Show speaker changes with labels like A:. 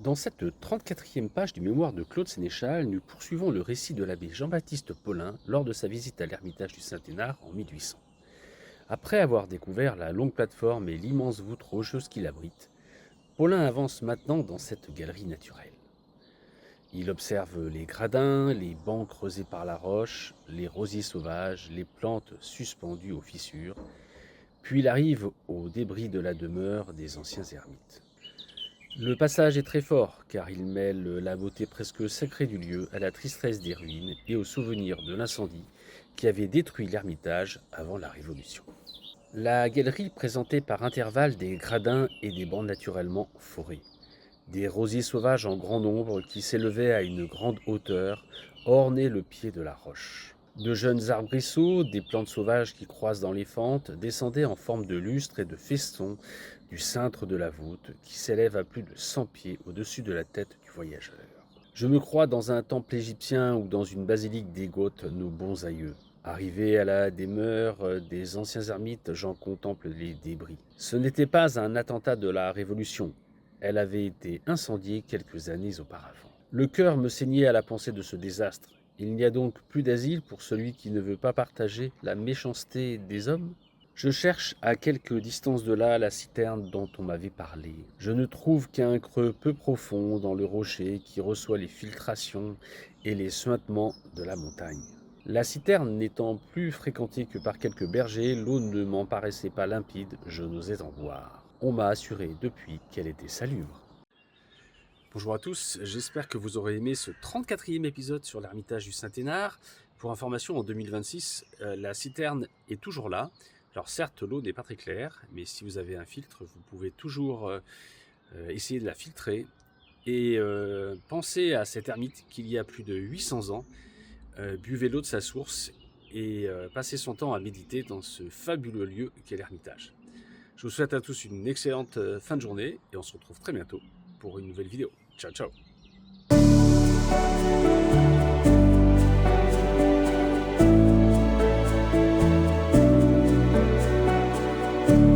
A: Dans cette 34e page du mémoire de Claude Sénéchal, nous poursuivons le récit de l'abbé Jean-Baptiste Paulin lors de sa visite à l'Ermitage du Saint-Hénard en 1800. Après avoir découvert la longue plateforme et l'immense voûte rocheuse qui l'abrite, Paulin avance maintenant dans cette galerie naturelle. Il observe les gradins, les bancs creusés par la roche, les rosiers sauvages, les plantes suspendues aux fissures, puis il arrive aux débris de la demeure des anciens ermites. Le passage est très fort, car il mêle la beauté presque sacrée du lieu à la tristesse des ruines et au souvenir de l'incendie qui avait détruit l'ermitage avant la Révolution. La galerie présentait par intervalles des gradins et des bancs naturellement forés. Des rosiers sauvages en grand nombre qui s'élevaient à une grande hauteur ornaient le pied de la roche. De jeunes arbrisseaux, des plantes sauvages qui croissent dans les fentes, descendaient en forme de lustres et de festons du cintre de la voûte qui s'élève à plus de 100 pieds au-dessus de la tête du voyageur. Je me crois dans un temple égyptien ou dans une basilique des Goths, nos bons aïeux. Arrivé à la demeure des anciens ermites, j'en contemple les débris. Ce n'était pas un attentat de la Révolution. Elle avait été incendiée quelques années auparavant. Le cœur me saignait à la pensée de ce désastre. Il n'y a donc plus d'asile pour celui qui ne veut pas partager la méchanceté des hommes ? Je cherche à quelque distance de là la citerne dont on m'avait parlé. Je ne trouve qu'un creux peu profond dans le rocher qui reçoit les filtrations et les suintements de la montagne. La citerne n'étant plus fréquentée que par quelques bergers, l'eau ne m'en paraissait pas limpide, je n'osais en boire. On m'a assuré depuis qu'elle était salubre. Bonjour à tous, j'espère que vous aurez aimé ce 34e épisode sur l'Ermitage du Saint-Hénard. Pour information, en 2026, la citerne est toujours là. Alors certes, l'eau n'est pas très claire, mais si vous avez un filtre, vous pouvez toujours essayer de la filtrer. Et pensez à cet ermite qu'il y a plus de 800 ans. Buvez l'eau de sa source et passez son temps à méditer dans ce fabuleux lieu qu'est l'Ermitage. Je vous souhaite à tous une excellente fin de journée et on se retrouve très bientôt pour une nouvelle vidéo. Ciao, ciao.